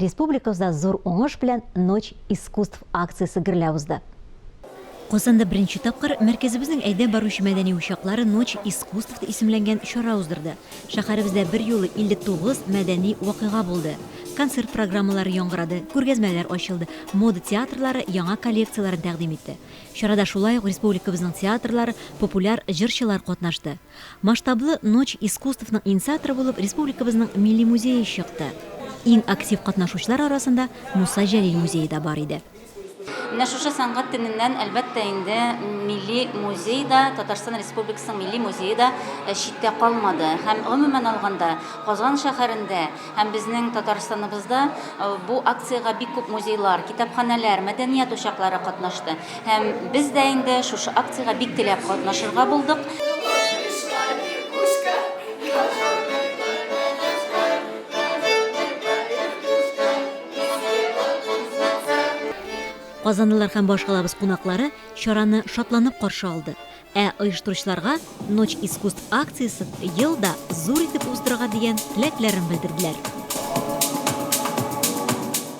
республикабызда зур оңыш белән Ночь искусств акциясы гөрләп узды. Казанда беренче тапкыр мәркәзебезнең әйдә баручы мәдәни учаклары Ночь искусств исемләнгән чара уздырды. Шәһәребездә бер юлы 59 мәдәни вакыйга булды. Концерт программалары яңгырады, күргәзмәләр ачылды, мода театрлары яңа коллекцияларын тәкъдим итте. Чарада шулай ук республикабызның театрлары, популяр җырчылар катнашты. Масштаблы Ночь искусствның инициаторы булып республикабызның милли музее чыкты. Иң актив катнашучылар арасында Муса Җәлил музее да бар иде. Менә шушы сәнгать төненнән әлбәттә инде Милли музейда, Татарстан Республикасының Милли музейда читтә калмады. Һәм гомумән алганда Казан шәһәрендә һәм безнең Татарстаныбызда бу акциягә бик күп музейлар, китапханәләр, мәдәният учаклары катнашты. Һәм без дә инде шушы акциягә бик теләп катнашырга булдык. Казанлылар һәм башкалабыз кунаклары чараны шатланып каршы алды. Оештыручыларга Ночь искусств акциясы елда зур итеп уздырырга дигән теләкләрен белдерделәр.